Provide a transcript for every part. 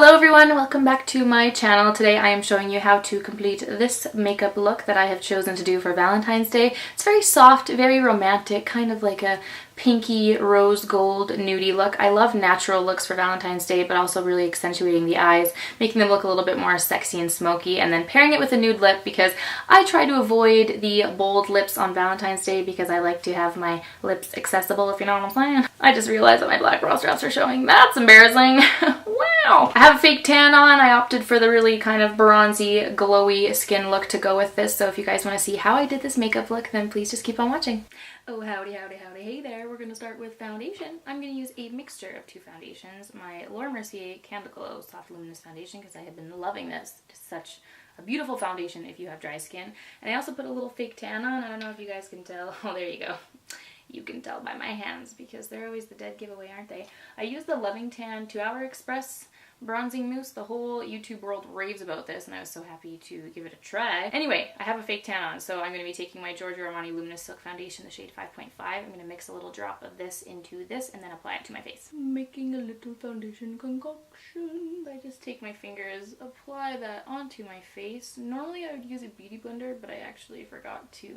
Hello everyone, welcome back to my channel. Today I am showing you how to complete this makeup look that I have chosen to do for Valentine's Day. It's very soft, very romantic, kind of like a pinky rose gold nudie look. I love natural looks for Valentine's Day, but also really accentuating the eyes, making them look a little bit more sexy and smoky, and then pairing it with a nude lip because I try to avoid the bold lips on Valentine's Day because I like to have my lips accessible, if you know what I'm saying. I just realized that my black bra straps are showing. That's embarrassing. Wow. I have a fake tan on. I opted for the really kind of bronzy, glowy skin look to go with this, so if you guys want to see how I did this makeup look, then please just keep on watching. Oh, howdy, howdy, howdy. Hey there. We're going to start with foundation. I'm going to use a mixture of two foundations. My Laura Mercier Candle Glow Soft Luminous Foundation because I have been loving this. It's such a beautiful foundation if you have dry skin. And I also put a little fake tan on. I don't know if you guys can tell. Oh, there you go. You can tell by my hands because they're always the dead giveaway, aren't they? I used the Loving Tan 2-Hour Express bronzing mousse. The whole YouTube world raves about this and I was so happy to give it a try. Anyway, I have a fake tan on, so I'm going to be taking my Giorgio Armani Luminous Silk Foundation, the shade 5.5. I'm going to mix a little drop of this into this and then apply it to my face. Making a little foundation concoction. I just take my fingers, apply that onto my face. Normally I would use a beauty blender, but I actually forgot to,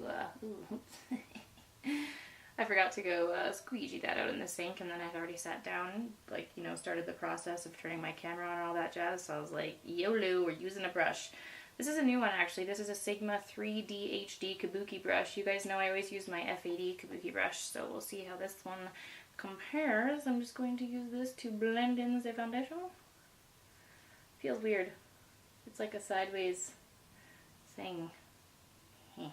I forgot to go squeegee that out in the sink, and then I'd already sat down, like, you know, started the process of turning my camera on and all that jazz, so I was like, YOLO, we're using a brush. This is a new one, actually. This is a Sigma 3D HD Kabuki brush. You guys know I always use my F80 Kabuki brush, so we'll see how this one compares. I'm just going to use this to blend in the foundation. Feels weird. It's like a sideways thing. I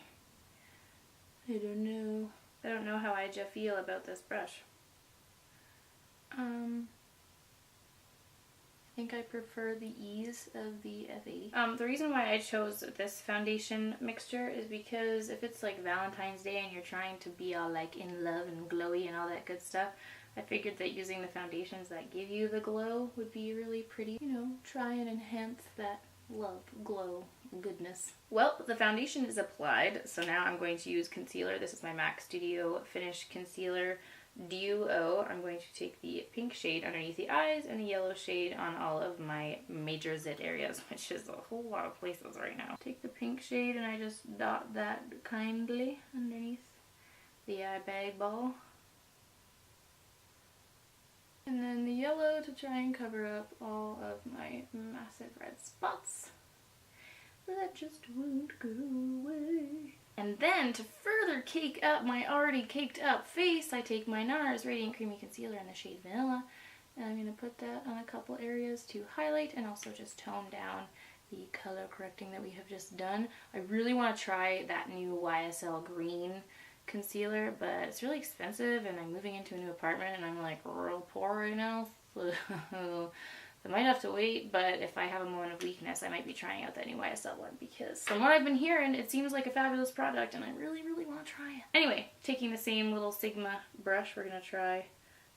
don't know. I don't know how I just feel about this brush. I think I prefer the ease of the F80. The reason why I chose this foundation mixture is because if it's like Valentine's Day and you're trying to be all like in love and glowy and all that good stuff, I figured that using the foundations that give you the glow would be really pretty. You know, try and enhance that love, glow, goodness. Well, the foundation is applied, so now I'm going to use concealer. This is my MAC Studio Finish Concealer Duo. I'm going to take the pink shade underneath the eyes and the yellow shade on all of my major zit areas, which is a whole lot of places right now. Take the pink shade and I just dot that kindly underneath the eye bag ball. And then the yellow to try and cover up all of my massive red spots that just won't go away. And then to further cake up my already caked up face, I take my NARS Radiant Creamy Concealer in the shade Vanilla, and I'm going to put that on a couple areas to highlight and also just tone down the color correcting that we have just done. I really want to try that new YSL Green concealer, but it's really expensive and I'm moving into a new apartment and I'm like real poor right now, so I might have to wait, but if I have a moment of weakness I might be trying out that new YSL one because from what I've been hearing it seems like a fabulous product and I really want to try it. Anyway, taking the same little Sigma brush, we're going to try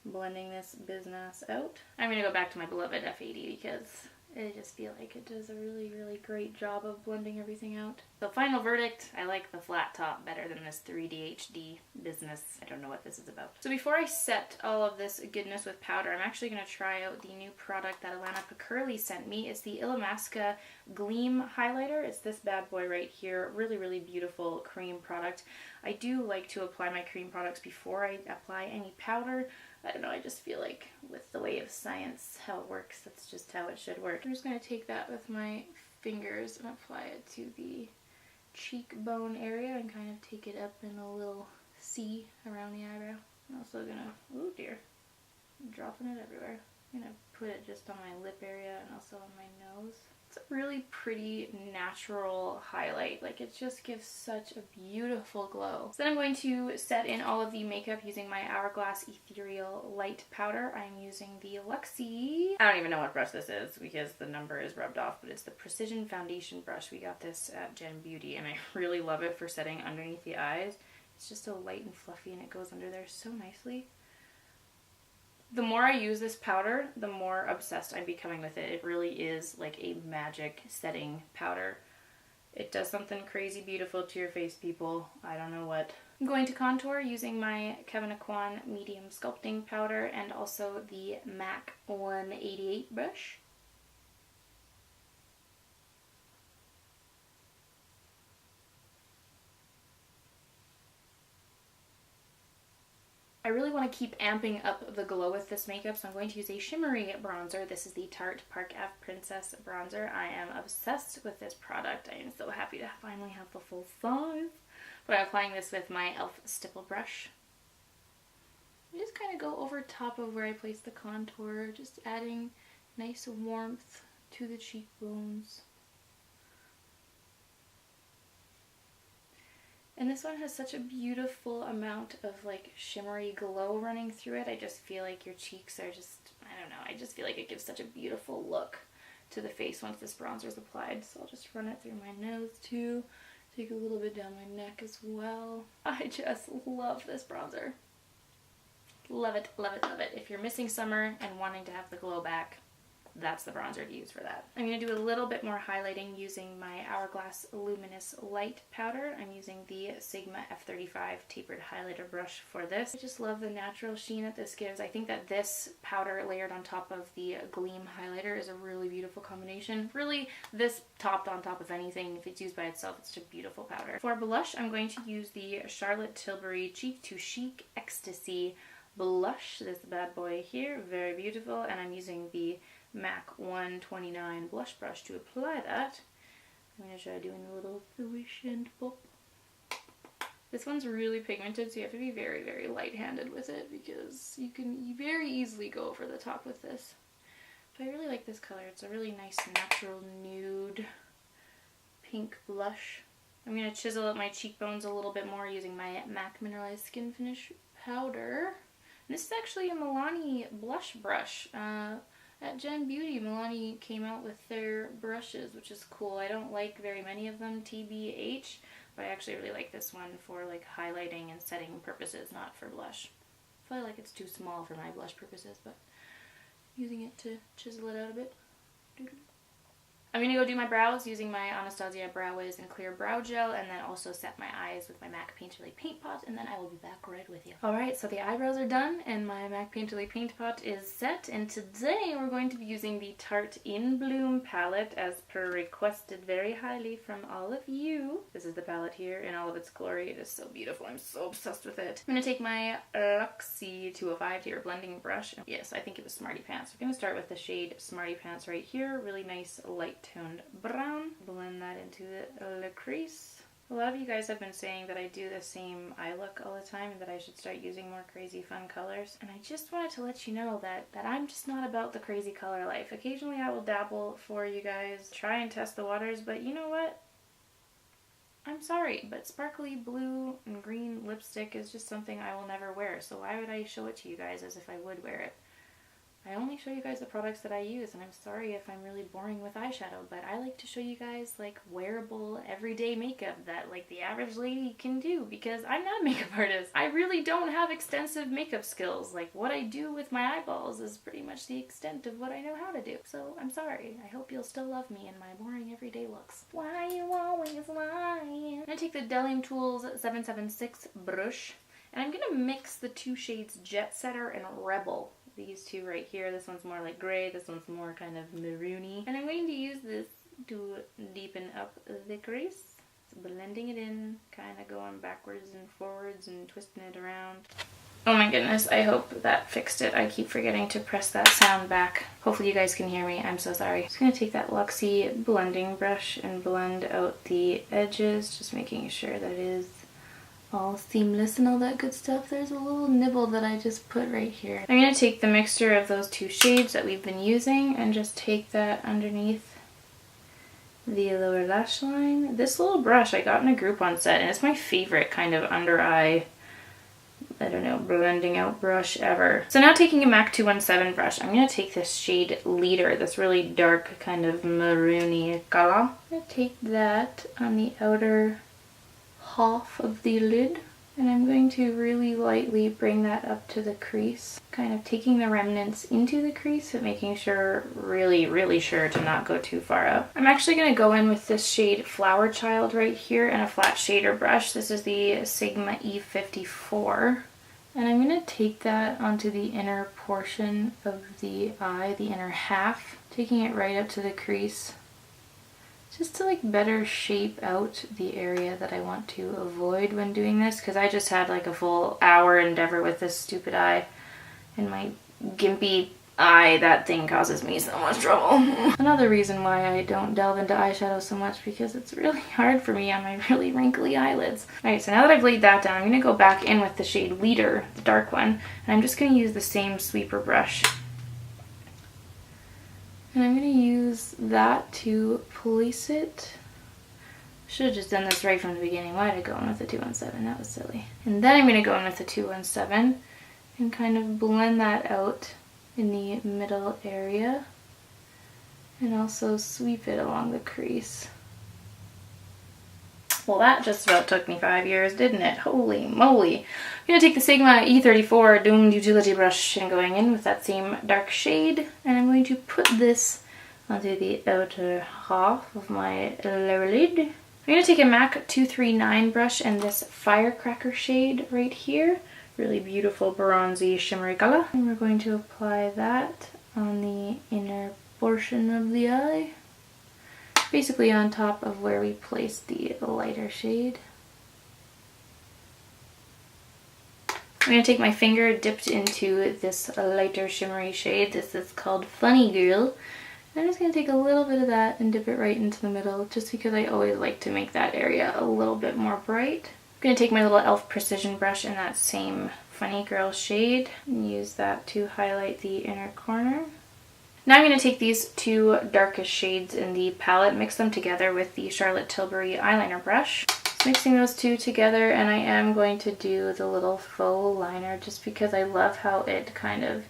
blending this business out. I'm going to go back to my beloved F80 because I just feel like it does a really great job of blending everything out. So final verdict, I like the flat top better than this 3D HD business. I don't know what this is about. So before I set all of this goodness with powder, I'm actually going to try out the new product that Alana Picurley sent me. It's the Illamasqua Gleam Highlighter. It's this bad boy right here. Really beautiful cream product. I do like to apply my cream products before I apply any powder. I don't know, I just feel like with the way of science, how it works, that's just how it should work. I'm just going to take that with my fingers and apply it to the cheekbone area and kind of take it up in a little C around the eyebrow. I'm also going to, oh dear, I'm dropping it everywhere. I'm going to put it just on my lip area and also on my nose. It's a really pretty natural highlight. Like it just gives such a beautiful glow. So then I'm going to set in all of the makeup using my Hourglass Ethereal Light Powder. I'm using the Luxie. I don't even know what brush this is because the number is rubbed off, but it's the Precision Foundation brush. We got this at Gen Beauty and I really love it for setting underneath the eyes. It's just so light and fluffy and it goes under there so nicely. The more I use this powder, the more obsessed I'm becoming with it. It really is like a magic setting powder. It does something crazy beautiful to your face, people. I don't know what. I'm going to contour using my Kevyn Aucoin Medium Sculpting Powder and also the MAC 188 brush. I really want to keep amping up the glow with this makeup, so I'm going to use a shimmery bronzer. This is the Tarte Park Ave Princess bronzer. I am obsessed with this product. I am so happy to finally have the full size. But I'm applying this with my e.l.f. stipple brush. I just kind of go over top of where I place the contour, just adding nice warmth to the cheekbones. And this one has such a beautiful amount of like shimmery glow running through it. I just feel like your cheeks are just, I don't know, I just feel like it gives such a beautiful look to the face once this bronzer is applied. So I'll just run it through my nose too. Take a little bit down my neck as well. I just love this bronzer. Love it, love it, love it. If you're missing summer and wanting to have the glow back, that's the bronzer to use for that. I'm going to do a little bit more highlighting using my Hourglass Luminous Light powder. I'm using the Sigma F35 tapered highlighter brush for this. I just love the natural sheen that this gives. I think that this powder layered on top of the Gleam highlighter is a really beautiful combination. Really, this topped on top of anything, if it's used by itself, it's just a beautiful powder. For blush, I'm going to use the Charlotte Tilbury Cheek to Chic Ecstasy blush. This bad boy here, very beautiful, and I'm using the MAC 129 blush brush to apply that. I'm going to try doing a little swish and pop. This one's really pigmented, so you have to be very, very light-handed with it because you can very easily go over the top with this. But I really like this color. It's a really nice natural nude pink blush. I'm going to chisel up my cheekbones a little bit more using my MAC Mineralized Skin Finish powder. And this is actually a Milani blush brush. At Gen Beauty, Milani came out with their brushes, which is cool. I don't like very many of them, TBH, but I actually really like this one for like highlighting and setting purposes, not for blush. I feel like it's too small for my blush purposes, but using it to chisel it out a bit. I'm going to go do my brows using my Anastasia Brow Wiz and Clear Brow Gel, and then also set my eyes with my MAC Painterly Paint Pot, and then I will be back right with you. Alright, so the eyebrows are done, and my MAC Painterly Paint Pot is set, and today we're going to be using the Tarte In Bloom palette, as per requested very highly from all of you. This is the palette here in all of its glory. It is so beautiful. I'm so obsessed with it. I'm going to take my Luxie 205 Taper Blending Brush. Yes, I think it was Smarty Pants. We're going to start with the shade Smarty Pants right here. Really nice light toned brown. Blend that into the crease. A lot of you guys have been saying that I do the same eye look all the time and that I should start using more crazy fun colors. And I just wanted to let you know that I'm just not about the crazy color life. Occasionally I will dabble for you guys, try and test the waters, but you know what? I'm sorry, but sparkly blue and green lipstick is just something I will never wear. So why would I show it to you guys as if I would wear it? I only show you guys the products that I use, and I'm sorry if I'm really boring with eyeshadow, but I like to show you guys like wearable everyday makeup that like the average lady can do, because I'm not a makeup artist. I really don't have extensive makeup skills. Like what I do with my eyeballs is pretty much the extent of what I know how to do. So I'm sorry. I hope you'll still love me and my boring everyday looks. Why you always lying? I'm gonna take the Delium Tools 776 brush, and I'm gonna mix the two shades Jet Setter and Rebel. These two right here. This one's more like gray, this one's more kind of maroony. And I'm going to use this to deepen up the crease. So blending it in, kind of going backwards and forwards and twisting it around. Oh my goodness, I hope that fixed it. I keep forgetting to press that sound back. Hopefully you guys can hear me. I'm so sorry. I'm just going to take that Luxie blending brush and blend out the edges, just making sure that it is all seamless and all that good stuff. There's a little nibble that I just put right here. I'm going to take the mixture of those two shades that we've been using and just take that underneath the lower lash line. This little brush I got in a Groupon set, and it's my favorite kind of under eye, I don't know, blending out brush ever. So now taking a MAC 217 brush, I'm going to take this shade Leader, this really dark kind of maroony color. I'm going to take that on the outer half of the lid, and I'm going to really lightly bring that up to the crease, kind of taking the remnants into the crease but making sure, really sure to not go too far up. I'm actually going to go in with this shade Flower Child right here and a flat shader brush. This is the Sigma E54, and I'm going to take that onto the inner portion of the eye, the inner half, taking it right up to the crease. just to like better shape out the area that I want to avoid when doing this, because I just had like a full hour endeavor with this stupid eye, and my gimpy eye, that thing causes me so much trouble. Another reason why I don't delve into eyeshadow so much, because it's really hard for me on my really wrinkly eyelids. Alright, so now that I've laid that down, I'm going to go back in with the shade Leader, the dark one, and I'm just going to use the same sweeper brush. And I'm going to use that to place it. Should have just done this right from the beginning. Why did I go in with the 217? That was silly. And then I'm going to go in with the 217 and kind of blend that out in the middle area, and also sweep it along the crease. Well, that just about took me 5 years, didn't it? Holy moly. I'm going to take the Sigma E34 Doomed Utility Brush and going in with that same dark shade, and I'm going to put this onto the outer half of my lower lid. I'm going to take a MAC 239 brush and this Firecracker shade right here. Really beautiful bronzy shimmery color. And we're going to apply that on the inner portion of the eye. Basically on top of where we placed the lighter shade. I'm going to take my finger dipped into this lighter shimmery shade. This is called Funny Girl. And I'm just going to take a little bit of that and dip it right into the middle, just because I always like to make that area a little bit more bright. I'm going to take my little e.l.f. precision brush in that same Funny Girl shade and use that to highlight the inner corner. Now I'm going to take these two darkest shades in the palette, mix them together with the Charlotte Tilbury eyeliner brush. Just mixing those two together, and I am going to do the little faux liner just because I love how it kind of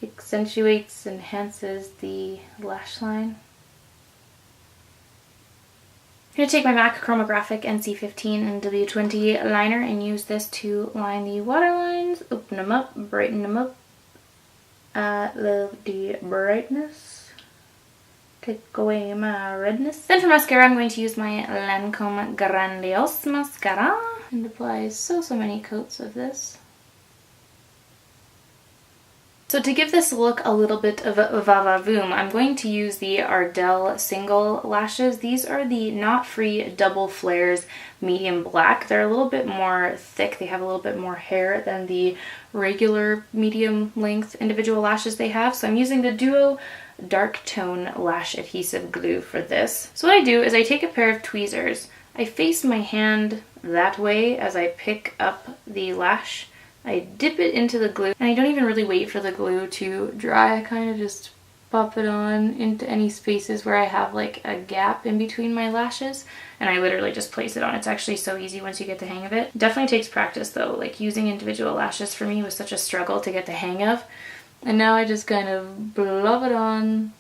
accentuates, enhances the lash line. I'm going to take my MAC Chromographic NC15 and W20 liner and use this to line the waterlines, open them up, brighten them up. I love the brightness. Take away my redness. Then for mascara, I'm going to use my Lancome Grandiose Mascara and apply so many coats of this. So to give this look a little bit of a va-va-voom, I'm going to use the Ardell Single Lashes. These are the Knot Free Double Flares Medium Black. They're a little bit more thick. They have a little bit more hair than the regular medium length individual lashes they have. So I'm using the Duo Dark Tone Lash Adhesive Glue for this. So what I do is I take a pair of tweezers. I face my hand that way as I pick up the lash. I dip it into the glue, and I don't even really wait for the glue to dry. I kind of just pop it on into any spaces where I have like a gap in between my lashes, and I literally just place it on. It's actually so easy once you get the hang of it. It definitely takes practice though. Like using individual lashes for me was such a struggle to get the hang of, and now I just kind of blob it on.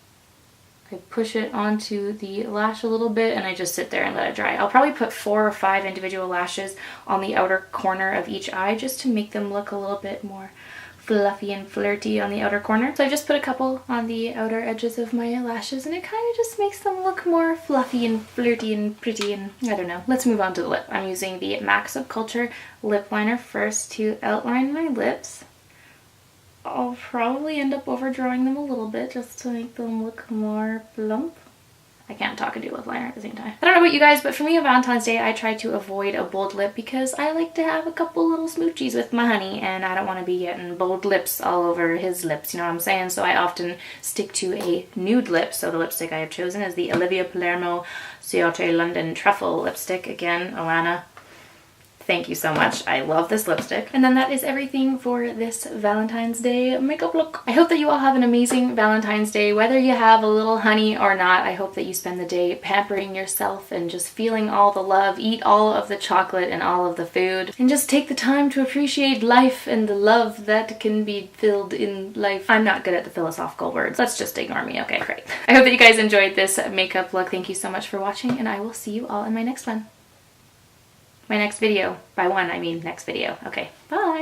I push it onto the lash a little bit and I just sit there and let it dry. I'll probably put 4 or 5 individual lashes on the outer corner of each eye just to make them look a little bit more fluffy and flirty on the outer corner. So I just put a couple on the outer edges of my lashes, and it kind of just makes them look more fluffy and flirty and pretty, and I don't know. Let's move on to the lip. I'm using the MAC Subculture lip liner first to outline my lips. I'll probably end up overdrawing them a little bit just to make them look more plump. I can't talk and do lip liner at the same time. I don't know about you guys, but for me on Valentine's Day, I try to avoid a bold lip because I like to have a couple little smoochies with my honey, and I don't want to be getting bold lips all over his lips, you know what I'm saying? So I often stick to a nude lip. So the lipstick I have chosen is the Olivia Palermo Ciote London Truffle lipstick. Again, Alana, thank you so much. I love this lipstick. And then that is everything for this Valentine's Day makeup look. I hope that you all have an amazing Valentine's Day, whether you have a little honey or not. I hope that you spend the day pampering yourself and just feeling all the love, eat all of the chocolate and all of the food, and just take the time to appreciate life and the love that can be filled in life. I'm not good at the philosophical words. Let's just ignore me. Okay, great. I hope that you guys enjoyed this makeup look. Thank you so much for watching, and I will see you all in my next one. My next video. By one, I mean next video. Okay, bye!